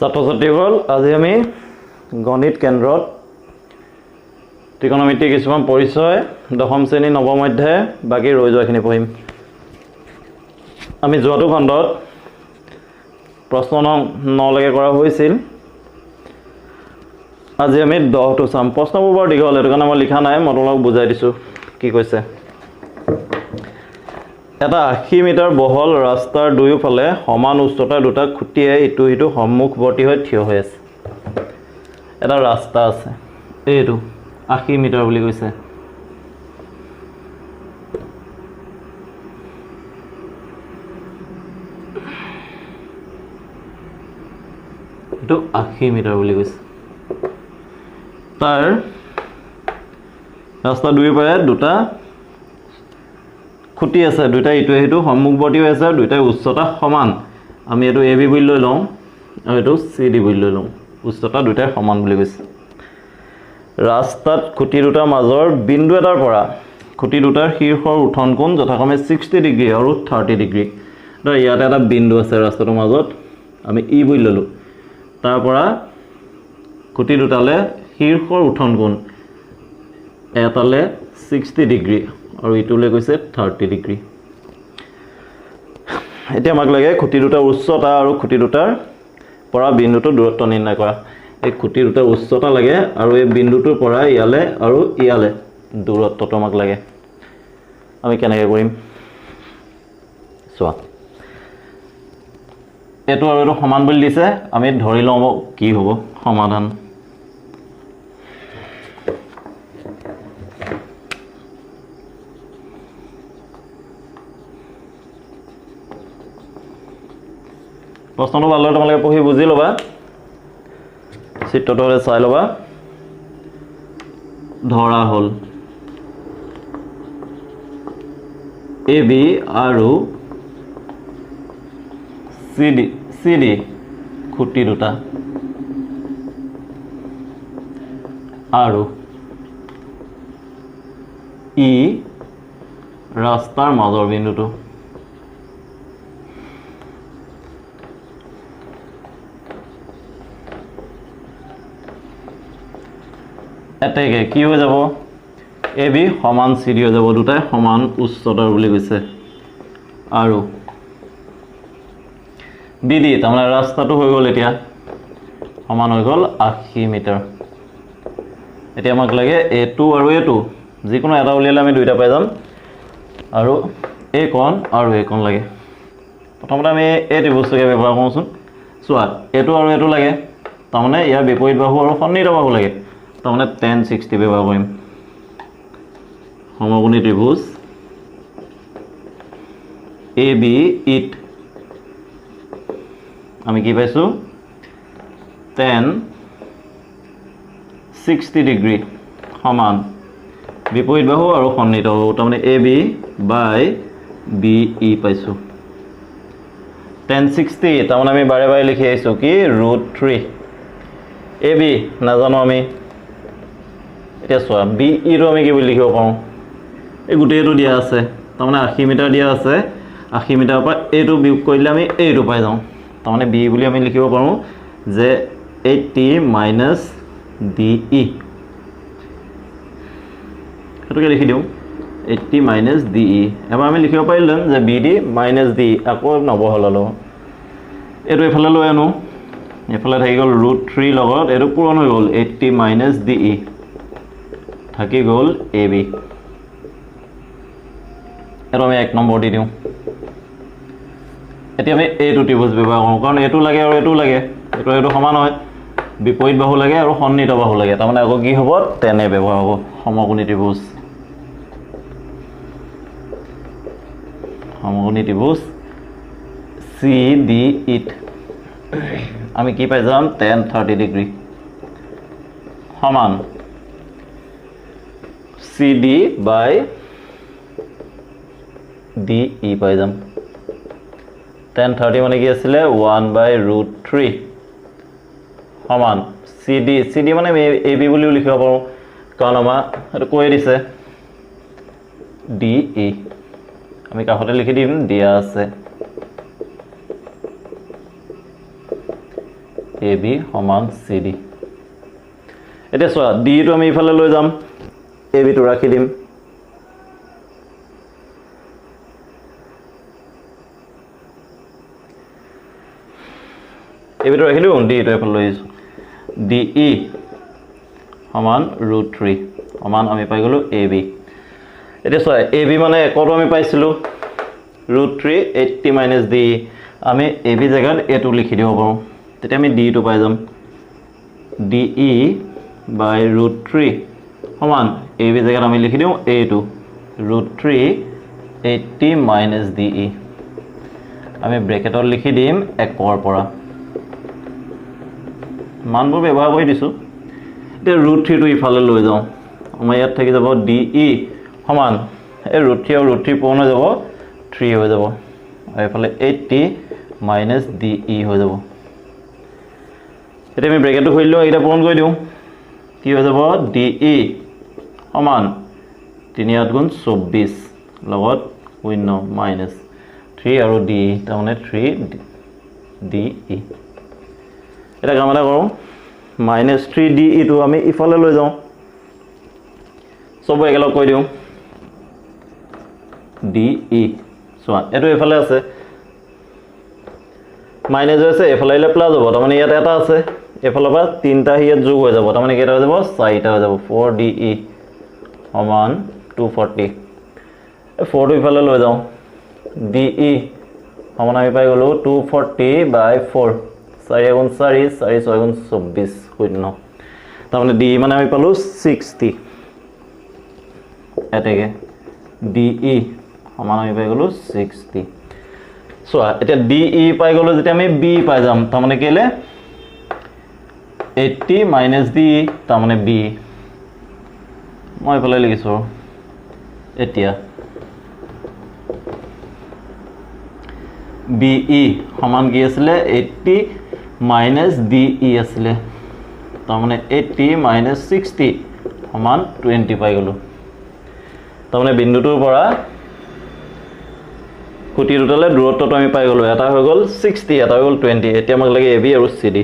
ছাত্ৰ-ছাত্ৰীসকল আজি আমি গণিত কেন্দ্ৰত ত্ৰিকোণমিতিৰ কিছুমান পৰিচয় দশম শ্ৰেণী নৱম অধ্যায় বাকি ৰৈ যোৱাখিনি পঢ়িম। আমি যোৱাটো খণ্ডত প্ৰশ্ন 9 লৈকে কৰা হৈছিল। আজি আমি 10টো চাম। প্ৰশ্নবোৰ বৰ দীঘল, সেইটো কাৰণে মই লিখা নাই, মই তোমালোকক বুজাই দিছোঁ কি কৈছে। এটা 80 মিটাৰ বহল ৰাস্তাৰ দুয়োফালে সমান উচ্চতাৰ দুটা খুঁটিয়ে ইটো সিটো সন্মুখৱৰ্তী হৈ থিয় হৈ আছে। এটা ৰাস্তা আছে, এইটো 80 মিটাৰ বুলি কৈছে। এইটো 80 মিটাৰ বুলি কৈছে। তাৰ ৰাস্তা দুয়োফালে দুটা খুঁটি আছে, দুটা ইটোৱে সিটো সন্মুখৱৰ্তী হৈ আছে, দুটাই উচ্চতা সমান। আমি এইটো AB বুলি লৈ লওঁ আৰু এইটো CD বুলি লৈ লওঁ। উচ্চতা দুটাই সমান বুলি কৈছে। ৰাস্তাত খুঁটি দুটাৰ মাজৰ বিন্দু এটাৰ পৰা খুঁটি দুটাৰ শীৰ্ষৰ উঠন কোণ যথাক্ৰমে 60 ডিগ্ৰী আৰু 30 ডিগ্ৰী। ইয়াতে এটা বিন্দু আছে ৰাস্তাটোৰ মাজত, আমি E বুলি ল'লোঁ। তাৰ পৰা খুঁটি দুটালে শীৰ্ষৰ উঠন কোণ এটালে 60 ডিগ্ৰী আৰু ইটোলৈ কৈছে 30 ডিগ্ৰী। এতিয়া আমাক লাগে খুঁটি দুটাৰ উচ্চতা আৰু খুঁটি দুটাৰ পৰা বিন্দুটোৰ দূৰত্ব নিৰ্ণয় কৰা। এই খুঁটি দুটাৰ উচ্চতা লাগে আৰু এই বিন্দুটোৰ পৰা ইয়ালে আৰু ইয়ালে দূৰত্বটো আমাক লাগে। আমি কেনেকৈ কৰিম চোৱা। এইটো আৰু এইটো সমান বুলি দিছে, আমি ধৰি লওঁ কি হ'ব সমাধান। প্ৰশ্নটো ভালদৰে তোমালোকে পঢ়ি বুজি ল'বা, চিত্ৰটো হ'লে চাই ল'বা। ধৰা হ'ল AB আৰু CD খুঁটি দুটা আৰু E ৰাস্তাৰ মাজৰ বিন্দুটো। এতেকে কি হৈ যাব, AB সমান CD হৈ যাব, দুটাই সমান উচ্চতাৰ বুলি কৈছে। আৰু BD তাৰমানে ৰাস্তাটো হৈ গ'ল এতিয়া সমান হৈ গ'ল 80 মিটাৰ। এতিয়া আমাক লাগে এইটো আৰু এইটো, যিকোনো এটা উলিয়ালে আমি দুইটা পাই যাম। আৰু এই কণ আৰু এই কণ লাগে। প্ৰথমতে আমি এই ত্ৰিভুজটোকে ব্যৱহাৰ কৰোঁচোন। চোৱা, এইটো আৰু এইটো লাগে, তাৰমানে ইয়াৰ বিপৰীত বাহু আৰু সন্নিহিত বাহু লাগে, তাৰমানে tan 60 ব্যৱহাৰ কৰিম। সমকোণী ত্ৰিভুজ AB ইট আমি কি পাইছোঁ, tan 60 ডিগ্ৰী সমান বিপৰীত বাহু আৰু সন্নিহিত বাহু, তাৰমানে AB বাই BE পাইছোঁ। tan 60 তাৰমানে আমি বাৰে বাৰে লিখি আহিছোঁ কি √3। AB নাজানো আমি। এতিয়া চোৱা, BEটো আমি কি বুলি লিখিব পাৰোঁ, এই গোটেইটো দিয়া আছে, তাৰমানে 80 মিটাৰ দিয়া আছে। 80 মিটাৰৰ পৰা এইটো বিয়োগ কৰিলে আমি এইটো পাই যাওঁ, তাৰমানে B বুলি আমি লিখিব পাৰোঁ যে 80 মাইনাছ DE। সেইটোকে লিখি দিওঁ 80 মাইনাছ DE। এবাৰ আমি লিখিব পাৰিলোঁ যে BD মাইনাছ DE, আকৌ নবহলালোঁ। এইটো এইফালে লৈ আনো, এইফালে থাকি গ'ল √3 লগত এইটো পূৰণ হৈ গ'ল 80 মাইনাছ DE, থাকি গ'ল AB। এইটো আমি 1 নম্বৰ দি দিওঁ। এতিয়া আমি এইটো ত্ৰিভুজ ব্যৱহাৰ কৰোঁ, কাৰণ এইটো লাগে আৰু এইটো লাগে, এইটো সমান হয়, বিপৰীত বাহু লাগে আৰু সন্নিহিত বাহু লাগে, তাৰমানে আকৌ কি হ'ব তেনে ব্যৱহাৰ হ'ব। সমকোণী ত্ৰিভুজ CD ইট আমি কি পাই যাম tan 30 ডিগ্ৰী সমান CD বাই DE পাই যাম। tan 30 মানে কি আছিলে 1/√3 সমান CD মানে AB বুলিও লিখিব পাৰোঁ, কাৰণ আমাৰ এইটো কৈ দিছে DE। আমি কাষতে লিখি দিম দিয়া আছে AB সমান CD এতিয়া চোৱা D টো আমি ইফালে লৈ যাম AB টো ৰাখি দিম AB টো ৰাখি দিও D টো ইফালে লৈ যাম DE সমান √3 সমান আমি পাই গলো AB এতিয়া চোৱা AB মানে একটো আমি পাইছিলো √3 80 - DE আমি AB জায়গাত A টো লিখি দিব পাৰো তেতিয়া আমি D টো পাই যাম DE by √3 সমান AB জায়গাত আমি লিখি দিও A টো √3 80 - DE আমি ব্ৰেকেটত লিখি দিম 1 পৰা মানবোৰ ব্যৱহাৰ কৰি দিছো এতিয়া √3 টো ইফালে লৈ যাও আমাৰ ইয়াত থাকি যাব DE সমান এই √3 আৰু √3 পূৰণ হৈ যাব 3 হৈ যাব আৰু ইফালে 80 - DE হৈ যাব এতিয়া আমি ব্ৰেকেটটো খুলি লও এটা পূৰণ কৰি দিও কি হৈ যাব DE সমান 3 * 8 = 24 লগত 0 - 3 আৰু DE তাৰমানে 3 DE এটা কাম এটা কৰো -3 DE টো আমি ইফালে লৈ যাও সব একেলগ কৰি দিও DE সোয়া এটো এফালে আছে মাইনাস আছে এফালে আইলে প্লাস হ'ব তাৰমানে ইয়াত এটা আছে এফালৰ পৰা তিনটা হিয়াত যোগ হৈ যাব তাৰমানে কেটা হৈ যাব 4টা হৈ যাব 4DE সমান 240 4 টো ইফালে লৈ যাও DE সমান আমি পাই গলো 240/4 4 * 4 4 * 6 = 24 শূন্য তাৰমানে DE মানে আমি পালো 60 এটাকে DE সমান আমি পাই গলো 60 সোয়া এটা DE পাই গলো যেতিয়া আমি B পাই যাম তাৰমানে কেলে 80 - DE তাৰমানে B মই ইফালে লিখিছো এতিয়া BE সমান কি আছিল 80 - DE আছিল তাৰমানে 80 - 60 সমান 20 পাই গলো তাৰমানে বিন্দুটোৰ পৰা খুঁটি দুটালে দূৰত্বটো আমি পাই গলো এটা হৈ গল 60 এটা হৈ গল 20 এতিয়া আমাক লাগে AB আৰু CD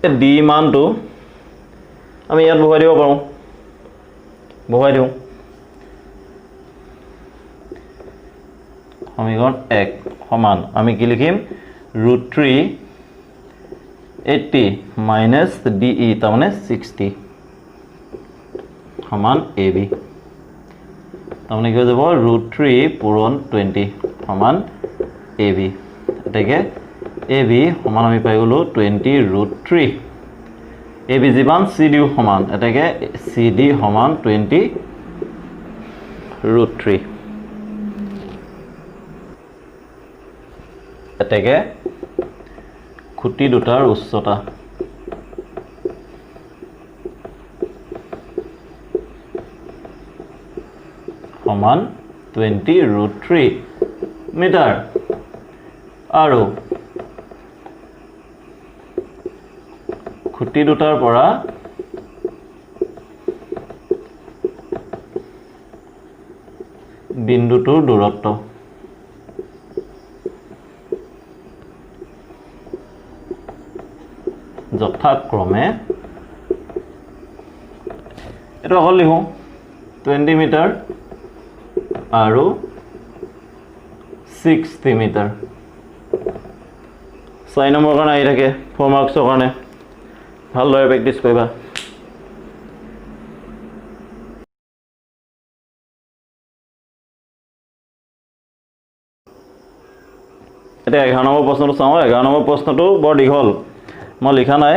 এই D মানটো আমি ইয়াত বহাই দিব পাৰো বহাই দিও সমীকৰণ 1 সমান আমি কি লিখিম √3 80 - DE তাৰমানে 60 সমান AB তাৰমানে কি হৈ যাব √3 পূৰণ 20 সমান AB এটাকে AB সমান আমি পাই গলো 20 √3 AB যিমান CD সমান এটাকে CD সমান 20 √3 এটাকে খুঁটি দুটাৰ উচ্চতা সমান 20 √3 মিটাৰ আৰু খুঁটি দুটাৰ পৰা বিন্দুটোৰ দূৰত্ব যথাক্ৰমে এটো অকল লিখো 20 মিটাৰ আৰু 60 মিটাৰ 4 নম্বৰ কাৰণে আহি থাকে 4 মাৰ্কছৰ কাৰণে ভালদৰে প্ৰেক্টিছ কৰিবা এতিয়া 11 নম্বৰ প্ৰশ্নটো চাও 11 নম্বৰ প্ৰশ্নটো বৰ দীঘল মই লিখা নাই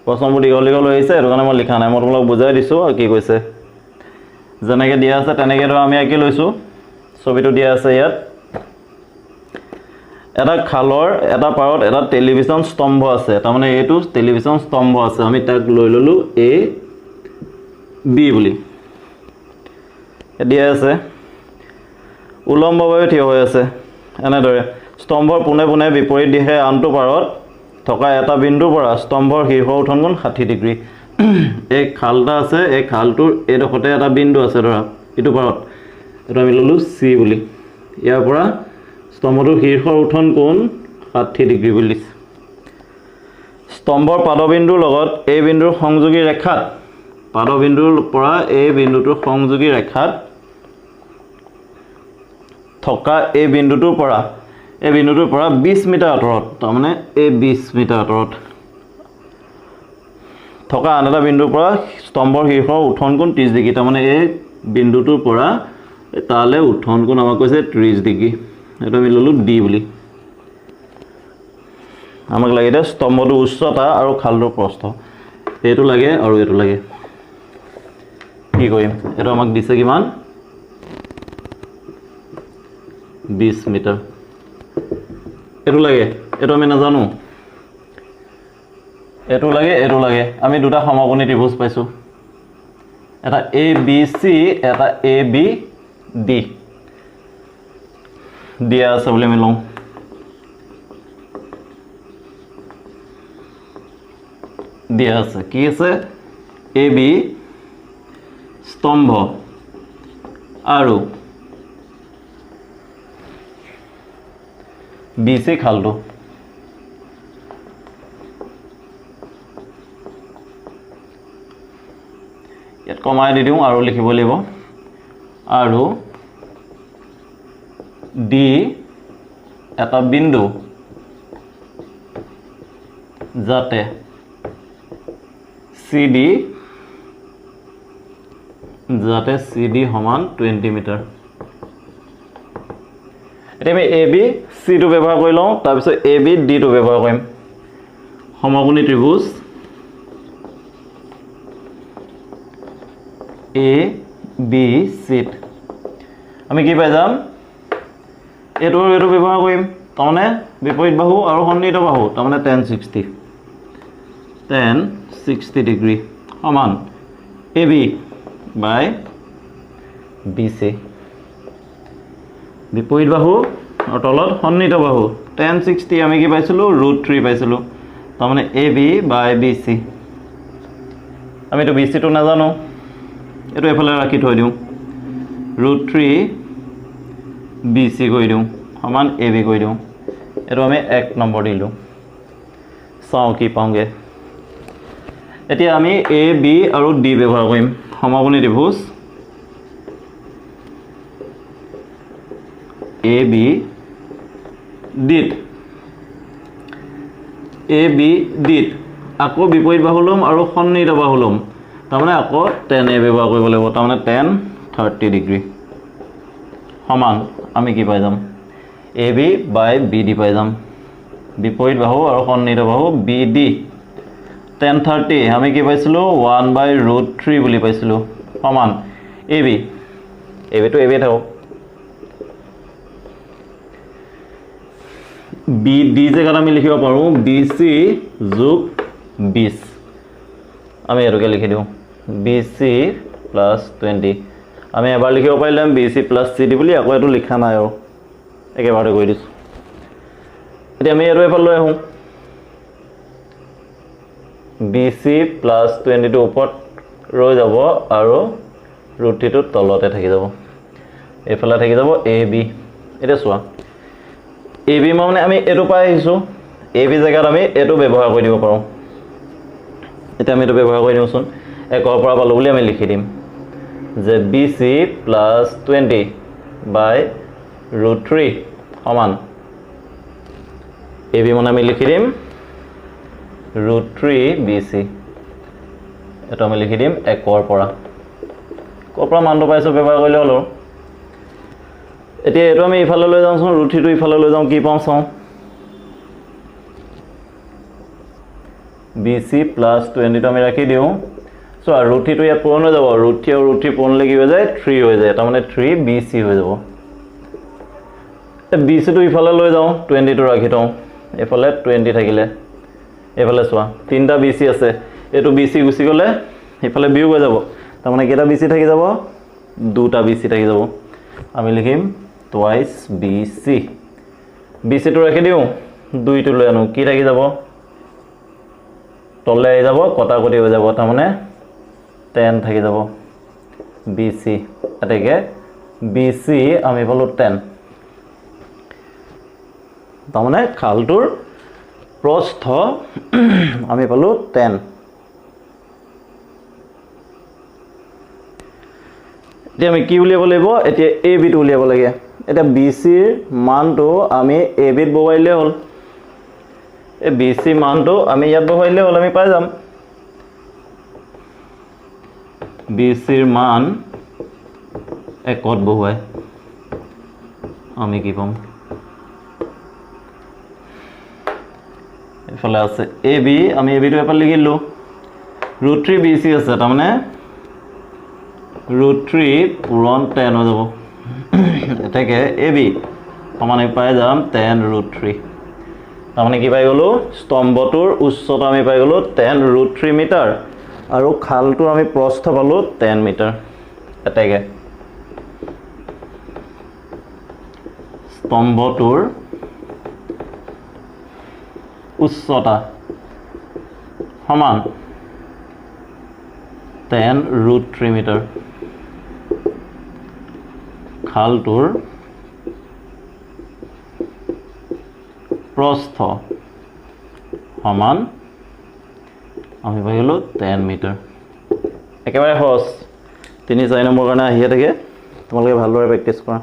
প্ৰশ্নবোৰ দীঘল দীঘল হৈছে এটো কাৰণে মই লিখা নাই মই তোমাক বুজাই দিছো আৰু কি কৈছে যেনেকে দিয়া আছে তেনেকে আমি আঁকি লৈছো ছবিটো দিয়া আছে ইয়াত এটা খালৰ এটা পাৰত এটা টেলিভিছন স্তম্ভ আছে তাৰমানে এটো টেলিভিছন স্তম্ভ আছে আমি তাক লৈ ললো A B বুলি দিয়া আছে উলম্বভাৱে থিয় হৈ আছে এনেদৰে স্তম্ভৰ পুনে পুনে বিপৰীত দিশে আনটো পাৰত থকা এটা বিন্দুৰ পৰা স্তম্ভৰ শীৰ্ষ উঠনকোণ 60 ডিগ্ৰী এই খালটা আছে এই খালটোৰ এডখতে এটা বিন্দু আছে ধৰা ইটো পাৰত এটো আমি ললো C বুলি ইয়াৰ পৰা স্তম্ভটোৰ শীৰ্ষৰ উঠন কোণ 60 ডিগ্ৰী বুলি দিছে স্তম্ভৰ পাদবিন্দুৰ লগত এই বিন্দুৰ সংযোগী ৰেখাত পাদবিন্দুৰ পৰা এই বিন্দুটোৰ সংযোগী ৰেখাত থকা এই বিন্দুটোৰ পৰা 20 মিটাৰ আঁতৰত তাৰমানে এই 20 মিটাৰ আঁতৰত থকা আন এটা বিন্দুৰ পৰা স্তম্ভৰ শীৰ্ষৰ উঠন কোণ 30 ডিগ্ৰী তাৰমানে এই বিন্দুটোৰ পৰা তালে উঠন কোণ আমাক কৈছে 30 ডিগ্ৰী এটা আমি ললো ডি বুলি আমাক লাগে এটা স্তম্ভটোৰ উচ্চতা আৰু খালটোৰ প্ৰস্থ এইটো লাগে আৰু এইটো লাগে কি কৰিম এটা আমাক দিছে কিমান 20 মিটাৰ এইটো লাগে এইটো আমি নাজানো এইটো লাগে আমি দুটা সমকোণী ত্ৰিভুজ পাইছো এটা ABC এটা ABD দিয়া আছে বুলি আমি লওঁ দিয়া আছে কি আছে AB স্তম্ভ আৰু BC খালটো ইয়াত কমাই দি দিওঁ আৰু লিখিব লাগিব আৰু D এটা বিন্দু যাতে CD সমান 20 মিটাৰ এতিয়া আমি AB C টো ব্যৱহাৰ কৰি লওঁ তাৰ পিছত AB D টো ব্যৱহাৰ কৰিম সমকোণী ত্ৰিভুজ ABC আমি কি পাই যাম এইটো ব্যৱহাৰ কৰিম তাৰমানে বিপৰীত বাহু আৰু সন্নিহিত বাহু তাৰমানে tan 60 ডিগ্ৰী সমান AB বাই BC বিপৰীত বাহু আৰু তলত সন্নিহিত বাহু tan 60 আমি কি পাইছিলো √3 পাইছিলো তাৰমানে AB বাই BC আমি তো BC টো নাজানো এটো এফালে ৰাখি থৈ দিওঁ √3 BC কৰি দিওঁ সমান AB কৰি দিওঁ এটো আমি 1 নম্বৰ দিলো চাও কি পাওঁগে এতিয়া আমি AB আৰু D ব্যৱহাৰ কৰিম সমকোণী ত্ৰিভুজ AB D আকৌ বিপৰীত বাহু লম আৰু সন্নিহিত বাহু লম তাৰমানে আকৌ tan A ব্যৱহাৰ কৰিব লাগিব তাৰমানে tan 30 ডিগ্ৰী সমান আমি কি পাই যাম AB বাই BD পাই যাম বিপৰীত বাহু আৰু সন্নিহিত বাহু BD tan 30 আমি কি পাইছিলো 1/√3 বুলি পাইছিলো সমান AB তো AB থাকক BD জেগাত আমি লিখিব পাৰো BC যোগ 20 আমি এটোকে লিখি দিওঁ BC + 20 আমি এবাৰ লিখিব পাৰিলাম BC + CD বুলি আকৌ এটো লিখা নাই আৰু একেবাৰে কৈ দিছো এতিয়া আমি এটো এফাল লৈ আহো BC + 20 টো ওপৰত ৰৈ যাব আৰু √3 টো তলতে থাকি যাব এফালে থাকি যাব AB এটা চোৱা AB মানে আমি এটো পাই আহিছো AB জায়গাত আমি এটো ব্যৱহাৰ কৰি দিব পাৰো এটা আমি এটো ব্যৱহাৰ কৰি দিওঁচোন একৰ পৰা পালো বুলি আমি লিখি দিম যে BC + 20 বাই √3 সমান AB মানে আমি লিখি দিম √3 BC এটা আমি লিখি দিম একৰ পৰা মানটো পাইছো ব্যৱহাৰ কৰিলে হলো এতিয়া এটো আমি ইফালে লৈ যাওঁচোন √3 টো ইফালে লৈ যাওঁ কি পাওঁ চাওঁ BC + 20 টো আমি ৰাখি দিওঁ সো √3 টো ইয়াত পূৰণ হৈ যাব √3 আৰু √3 পূৰণ লাগি হৈ যায় 3 হৈ যায় তাৰমানে 3 BC হৈ যাব BC টো ইফালে লৈ যাওঁ 20 টো ৰাখি থওঁ এফালে 20 থাকিলে এফালে চোৱা তিনটা BC আছে এটো BC গুছি গলে ইফালে বিয়োগ হৈ যাব তাৰমানে কেটা BC থাকি যাব দুটা BC থাকি যাব আমি লিখিম twice BC টো ৰাখি দিওঁ 2 টো লৈ আনো কি থাকি যাব তলে আহি যাব কটা কটি হৈ যাব তাৰমানে 10 থাকি যাব BC এটাকে BC আমি পালো 10 তাৰমানে খালটোৰ প্ৰস্থ আমি পালোঁ 10। এতিয়া আমি কি উলিয়াব লাগিব? এতিয়া এ বিটো উলিয়াব লাগে। এতিয়া বি চিৰ মানটো আমি এ বিত বহুৱাই দিলে হ'ল। এই বি চি মানটো আমি ইয়াত বহুৱাই দিলে হ'ল, আমি পাই যাম। বি চিৰ মান একত বহুৱাই আমি কি পাম? এইফালে আছে এ বি, আমি এ বিটো এফালে লিখি দিলোঁ। √3 বি চি আছে, তাৰমানে √3 পূৰণ 10 হৈ যাব। এতেকে এ বি সমান আমি পাই যাম 10√3। তাৰমানে কি পাই গ'লোঁ? স্তম্ভটোৰ উচ্চতা আমি পাই গ'লোঁ 10√3 মিটাৰ আৰু খালটোৰ আমি প্ৰস্থ পালোঁ 10 মিটাৰ। এতেকে স্তম্ভটোৰ উচ্চতা সমান 10√3 মিটাৰ, খালটোৰ প্ৰস্থ সমান আমি পাই গ'লোঁ 10 মিটাৰ। একেবাৰে সহজ। 3-4 নম্বৰ কাৰণে আহিয়ে থাকে, তোমালোকে ভালদৰে প্ৰেক্টিছ কৰা।